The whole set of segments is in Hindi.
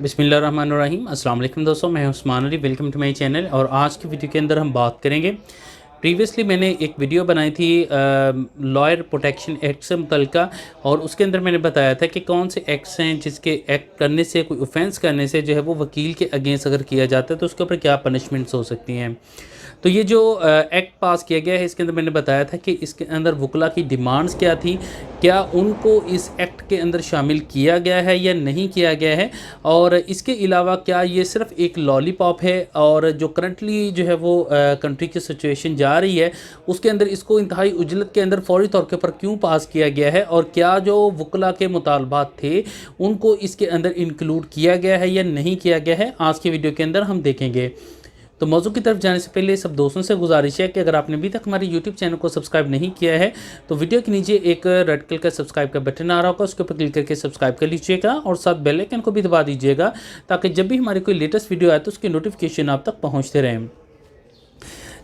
बिस्मिल्लाहिर्रहमानिर्रहीम। अस्सलाम वालेकुम दोस्तों, मैं Usman Ali. Welcome to my channel. और आज की वीडियो के अंदर हम बात करेंगे, प्रीवियसली मैंने एक वीडियो बनाई थी लॉयर प्रोटेक्शन एक्ट से मुतल्लिका, और उसके अंदर मैंने बताया था कि कौन से एक्ट्स हैं जिसके एक्ट करने से, कोई ऑफेंस करने से जो है वो वकील के अगेंस्ट अगर किया जाता है तो उसके ऊपर क्या पनिशमेंट्स हो सकती हैं। तो ये जो एक्ट पास किया गया है, इसके अंदर मैंने बताया था कि इसके अंदर वकला की डिमांड्स क्या थी, क्या उनको इस एक्ट के अंदर शामिल किया गया है या नहीं किया गया है, और इसके अलावा क्या ये सिर्फ एक लॉलीपॉप है, और जो करंटली जो है वो कंट्री की सिचुएशन जा रही है उसके अंदर इसको इंतहाई उजलत के अंदर फौरी तौर के ऊपर क्यों पास किया गया है, और क्या जो वकला के मुतालबात थे उनको इसके अंदर इंक्लूड किया गया है या नहीं किया गया है, आज की वीडियो के अंदर हम देखेंगे। तो मौजू की तरफ जाने से पहले सब दोस्तों से गुजारिश है कि अगर आपने अभी तक हमारे यूट्यूब चैनल को सब्सक्राइब नहीं किया है तो वीडियो के नीचे एक रेड कलर का सब्सक्राइब का बटन आ रहा होगा, उसके ऊपर क्लिक करके सब्सक्राइब कर लीजिएगा और साथ बेल आइकन को भी दबा दीजिएगा ताकि जब भी हमारी कोई लेटेस्ट वीडियो आए तो उसकी नोटिफिकेशन आप तक पहुँचते रहें।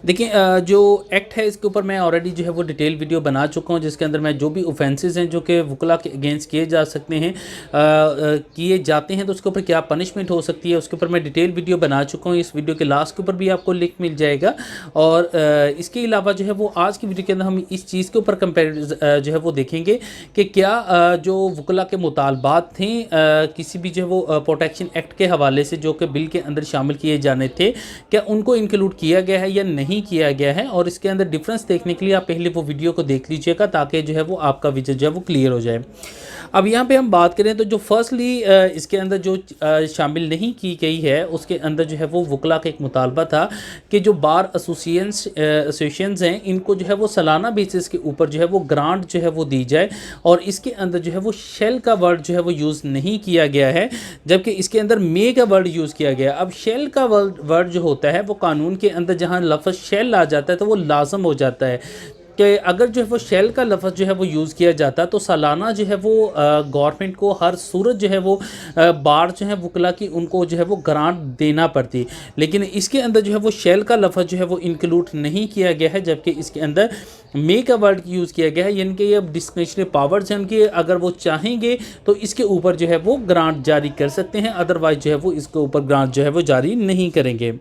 देखिए, जो एक्ट है इसके ऊपर मैं ऑलरेडी जो है वो डिटेल वीडियो बना चुका हूँ, जिसके अंदर मैं जो भी ऑफेंसेस हैं जो कि वकला के अगेंस्ट किए जा सकते हैं, किए जाते हैं, तो उसके ऊपर क्या पनिशमेंट हो सकती है, उसके ऊपर मैं डिटेल वीडियो बना चुका हूँ। इस वीडियो के लास्ट के ऊपर भी आपको लिंक मिल जाएगा। और इसके अलावा जो है वो आज की वीडियो के अंदर हम इस चीज़ के ऊपर कंपेयर जो है वो देखेंगे कि क्या जो वकला के मुतालबात थे किसी भी जो है वो प्रोटेक्शन एक्ट के हवाले से जो कि बिल के अंदर शामिल किए जाने थे, क्या उनको इंक्लूड किया गया है या नहीं किया गया है, और इसके अंदर डिफरेंस देखने के लिए आप पहले वो वीडियो को देख लीजिएगा ताकि जो है वो आपका विजन जो है वो क्लियर हो जाए। अब यहाँ पे हम बात करें तो जो फर्स्टली इसके अंदर जो शामिल नहीं की गई है उसके अंदर जो है वो वकला का एक मुतालबा था कि जो बार एसोसिएशंस हैं इनको जो है वो सालाना बेसिस के ऊपर जो है वो ग्रांट जो है वो दी जाए, और इसके अंदर जो है वो शेल का वर्ड जो है वो यूज़ नहीं किया गया है, जबकि इसके अंदर मे का वर्ड यूज़ किया गया। अब शेल का वर्ड जो होता है वो कानून के अंदर जहाँ लफ्ज़ शेल आ जाता है तो वो लाजम हो जाता है कि अगर जो है वो शेल का लफ्ज़ जो है वो यूज़ किया जाता है तो सालाना जो है वो गवर्नमेंट को हर सूरत जो है वो बार जो है वकला की उनको जो है वो ग्रांट देना पड़ती, लेकिन इसके अंदर जो है वो शेल का लफ्ज़ जो है वो इंक्लूड नहीं किया गया है, जबकि इसके अंदर मे का वर्ड यूज़ किया गया है। यानी कि ये डिस्क्रिशनरी पावर्स हैं उनकी, अगर वो चाहेंगे तो इसके ऊपर जो है वो ग्रांट जारी कर सकते हैं, अदरवाइज जो है वो इसके ऊपर ग्रांट जो है वो जारी नहीं करेंगे।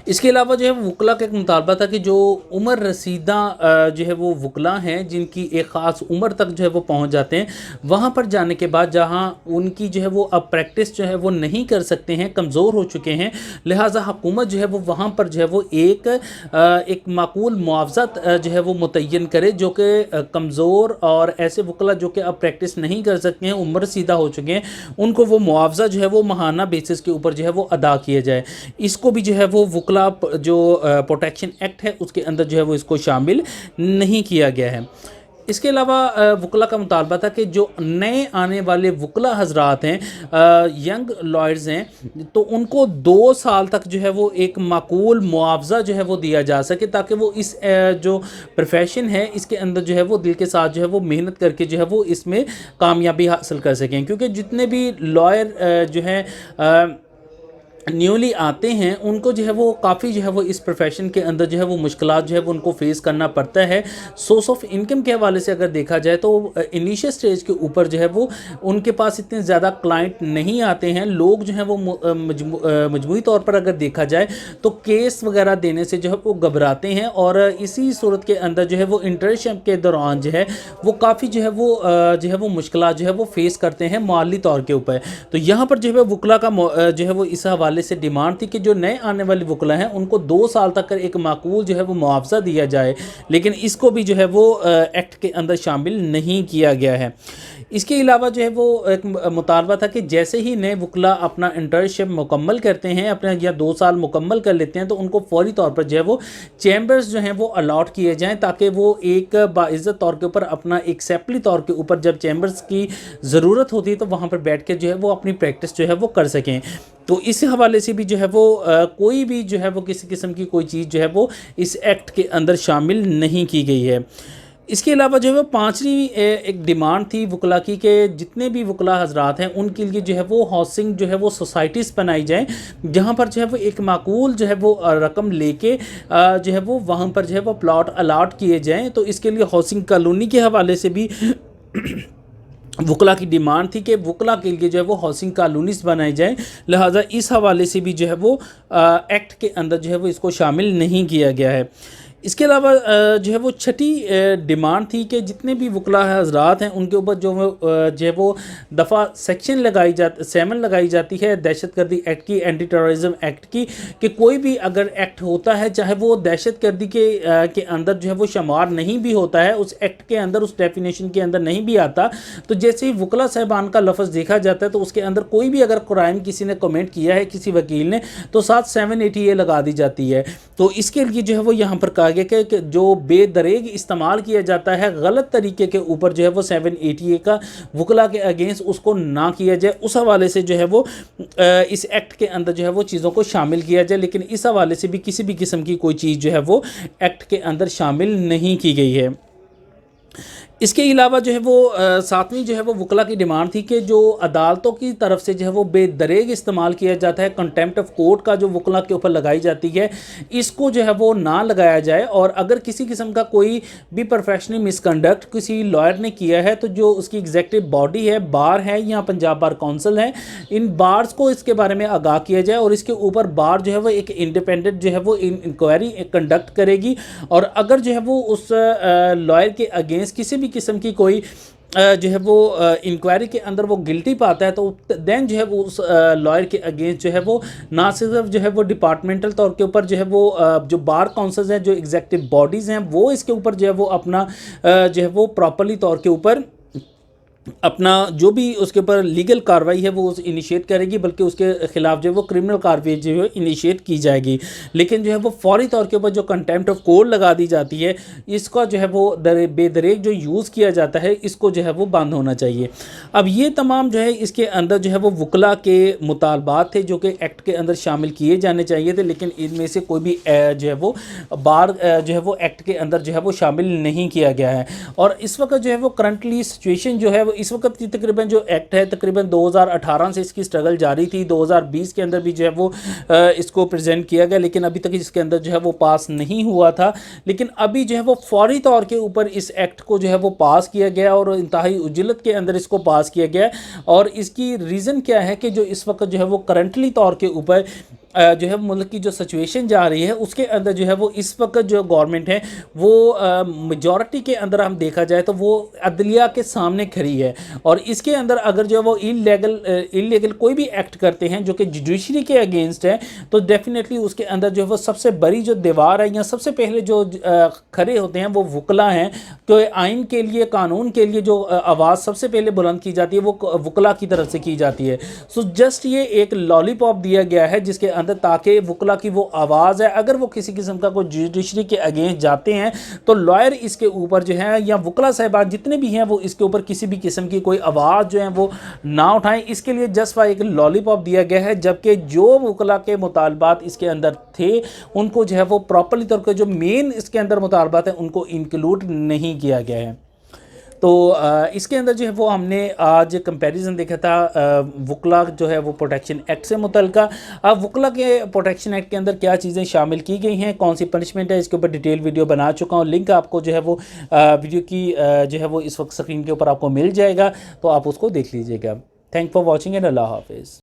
इसके अलावा जो है वकला का एक मुतालबा था कि जो उम्र रसीदा जो है वो वकला हैं जिनकी एक ख़ास उम्र तक जो है वो पहुंच जाते हैं, वहां पर जाने के बाद जहां उनकी जो है वो अब प्रैक्टिस जो है वो नहीं कर सकते हैं, कमज़ोर हो चुके हैं, लिहाजा हुकूमत जो है वो वहाँ पर जो है वो एक माकूल मुआवजा जो है वो मुतय्यन करे जो कि कमज़ोर और ऐसे वकला जो कि अब प्रैक्टिस नहीं कर सकते हैं, उम्र रसीदा हो चुके हैं, उनको वो मुआवजा जो है वो माहाना बेसिस के ऊपर जो है वो अदा किया जाए। इसको भी जो है वो वकला जो प्रोटेक्शन एक्ट है उसके अंदर जो है वो इसको शामिल नहीं किया गया है। इसके अलावा वकला का मुतालबा था कि जो नए आने वाले वकला हजरात हैं, यंग लॉयर्स हैं, तो उनको 2 साल तक जो है वो एक माकूल मुआवजा जो है वो दिया जा सके ताकि वो इस जो प्रोफेशन है इसके अंदर जो है वो दिल के साथ जो है वो मेहनत करके जो है वो इसमें कामयाबी हासिल कर सकें। क्योंकि जितने भी लॉयर जो हैं न्यूली आते हैं उनको जो है वो काफ़ी जो है वो इस प्रोफेशन के अंदर जो है वो मुश्किलात जो है वो उनको फेस करना पड़ता है। सोर्स ऑफ इनकम के हवाले से अगर देखा जाए तो इनिशियल स्टेज के ऊपर जो है वो उनके पास इतने ज़्यादा क्लाइंट नहीं आते हैं। लोग जो है वो मजमूई तौर पर अगर देखा जाए तो केस वगैरह देने से जो है वो घबराते हैं, और इसी सूरत के अंदर जो है वो इंटर्नशिप के दौरान जो है वो काफ़ी जो है वो मुश्किलात जो है वो फेस करते हैं माली तौर के ऊपर। तो यहाँ पर जो है वकला का जो है वो इस हवाले से डिमांड थी कि जो नए आने वाले वकला हैं उनको 2 साल तक एक माकूल जो है वो मुआवजा दिया जाए, लेकिन इसको भी जो है वो एक्ट के अंदर शामिल नहीं किया गया है। इसके अलावा जो है वो एक मुतालबा था कि जैसे ही नए वकला अपना इंटर्नशिप मुकम्मल करते हैं, अपने या 2 साल मुकम्मल कर लेते हैं, तो उनको फौरी तौर पर जो है वो चैम्बर्स जो हैं वो अलॉट किए जाएँ ताकि वो एक बाइज़्ज़त तौर के ऊपर अपना एक सेपली तौर के ऊपर जब चैम्बर्स की ज़रूरत होती है तो वहाँ पर बैठ के जो है वो अपनी प्रैक्टिस जो है वो कर सकें। तो इस हवाले से भी जो है वो कोई भी जो है वो किसी किस्म की कोई चीज़ जो है वो इस एक्ट के अंदर शामिल नहीं की गई है। इसके अलावा जो है वो 5वीं एक डिमांड थी वकला की कि जितने भी वकला हजरात हैं उनके लिए जो है वो हाउसिंग जो है वो सोसाइटीज़ बनाई जाएँ जहाँ पर जो है वो एक माकूल जो है वो रकम लेके जो है वो वहाँ पर जो है वो प्लॉट अलाट किए जाएँ। तो इसके लिए हाउसिंग कॉलोनी के हवाले से भी वकला की डिमांड थी कि वकला के लिए जो है वो हाउसिंग कॉलोनीज बनाई जाए, लिहाजा इस हवाले से भी जो है वो एक्ट के अंदर जो है वो इसको शामिल नहीं किया गया है। इसके अलावा जो है वो छठी डिमांड थी कि जितने भी वकला हजरात हैं उनके ऊपर जो है वो दफ़ा सेक्शन लगाई जाती 7 लगाई जाती है दहशतगर्दी एक्ट की, एंटी टेररिज्म एक्ट की, कि कोई भी अगर एक्ट होता है चाहे वो दहशतगर्दी के अंदर जो है वो शुमार नहीं भी होता है, उस एक्ट के अंदर उस डेफिनेशन के अंदर नहीं भी आता, तो जैसे ही वकला साहबान का लफ्ज़ देखा जाता है तो उसके अंदर कोई भी अगर क्राइम किसी ने कमेंट किया है किसी वकील ने तो साथ 780A लगा दी जाती है। तो इसके लिए जो है वो यहाँ पर कहा गया कि जो बेदरेग इस्तेमाल किया जाता है गलत तरीके के ऊपर जो है वो 780A का वकला के अगेंस्ट उसको ना किया जाए, उस हवाले से जो है वो इस एक्ट के अंदर जो है वो चीज़ों को शामिल किया जाए। लेकिन इस हवाले से भी किसी भी किस्म की कोई चीज़ जो है वो एक्ट के अंदर शामिल नहीं की गई है। इसके अलावा जो है वो सातवीं जो है वो वकला की डिमांड थी कि जो अदालतों की तरफ से जो है वो बेदरेग इस्तेमाल किया जाता है, कंटेम्प्ट ऑफ कोर्ट का जो वकला के ऊपर लगाई जाती है, इसको जो है वो ना लगाया जाए। और अगर किसी किस्म का कोई भी प्रोफेशनल मिसकंडक्ट किसी लॉयर ने किया है तो जो उसकी एग्जेक्टिव बॉडी है, बार है या पंजाब बार काउंसिल है, इन बार्स को इसके बारे में आगाह किया जाए और इसके ऊपर बार जो है वो एक इंडिपेंडेंट जो है वो इंक्वायरी कंडक्ट करेगी। और अगर जो है वो उस लॉयर के अगेंस्ट किसी भी किस्म की कोई जो है वो इंक्वायरी के अंदर वो गिल्टी पाता है तो देन जो है वो उस लॉयर के अगेंस्ट जो है वो ना सिर्फ जो है वो डिपार्टमेंटल तौर के ऊपर जो है वो जो बार काउंसिल्स हैं, जो एग्जेक्टिव बॉडीज़ हैं, वो इसके ऊपर जो है वो अपना जो है वो प्रॉपरली तौर के ऊपर अपना जो भी उसके ऊपर लीगल कार्रवाई है वो इनिशिएट करेगी, बल्कि उसके खिलाफ जो है वो क्रिमिनल कार्रवाई जो है इनिशिएट की जाएगी। लेकिन जो है वो फौरी तौर के ऊपर जो कंटेम्प्ट ऑफ कोर्ट लगा दी जाती है, इसका जो है वो बेदरेग जो यूज़ किया जाता है इसको जो है वो बंद होना चाहिए। अब ये तमाम जो है इसके अंदर जो है वो वकला के मुतालबात थे जो कि एक्ट के अंदर शामिल किए जाने चाहिए थे, लेकिन इनमें से कोई भी जो है वो बार जो है वो एक्ट के अंदर जो है वो शामिल नहीं किया गया है। और इस वक्त जो है वो करंटली सिचुएशन जो है इस वक्त की तकरीबन जो एक्ट है तकरीबन 2018 से इसकी स्ट्रगल जारी थी, 2020 के अंदर भी जो है वो इसको प्रेजेंट किया गया, लेकिन अभी तक इसके अंदर जो है वो पास नहीं हुआ था। लेकिन अभी जो है वो फौरी तौर के ऊपर इस एक्ट को जो है वो पास किया गया और इंतहाई उजलत के अंदर इसको पास किया गया। और इसकी रीज़न क्या है कि जो इस वक्त जो है वो करंटली तौर के ऊपर जो है मुल्क की जो सिचुएशन जा रही है उसके अंदर जो है वो इस वक्त जो गवर्नमेंट है वो मेजॉरिटी के अंदर हम देखा जाए तो वो अदलिया के सामने खड़ी है। और इसके अंदर अगर जो है वो इलीगल कोई भी एक्ट करते हैं जो कि जुडिशरी के अगेंस्ट है तो डेफिनेटली उसके अंदर जो है वो सबसे बड़ी जो दीवार है या सबसे पहले जो खड़े होते हैं वो वकला हैं। तो आइन के लिए, कानून के लिए जो आवाज़ सबसे पहले बुलंद की जाती है वो वकला की तरफ से की जाती है। सो जस्ट ये एक लॉलीपॉप दिया गया है जिसके अंदर ताकि वकला की वो आवाज़ है, अगर वो किसी किस्म का कोई जुडिशरी के अगेंस्ट जाते हैं तो लॉयर इसके ऊपर जो है या वकला साहिबान जितने भी हैं वो इसके ऊपर किसी भी किस्म की कोई आवाज़ जो है वो ना उठाएं। इसके लिए जस्ट एक लॉलीपॉप दिया गया है, जबकि जो वकला के मुतालबात इसके अंदर थे उनको जो है वो प्रॉपरली तौर पर जो मेन इसके अंदर मुतालबात हैं उनको इंक्लूड नहीं किया गया है। तो इसके अंदर जो है वो हमने आज कंपैरिजन देखा था वकला जो है वो प्रोटेक्शन एक्ट से मुतल्लिका। अब वकला के प्रोटेक्शन एक्ट के अंदर क्या चीज़ें शामिल की गई हैं, कौन सी पनिशमेंट है, इसके ऊपर डिटेल वीडियो बना चुका हूँ। लिंक आपको जो है वो वीडियो की जो है वो इस वक्त स्क्रीन के ऊपर आपको मिल जाएगा, तो आप उसको देख लीजिएगा। थैंक फॉर वॉचिंग एंड अल्लाह हाफिज़।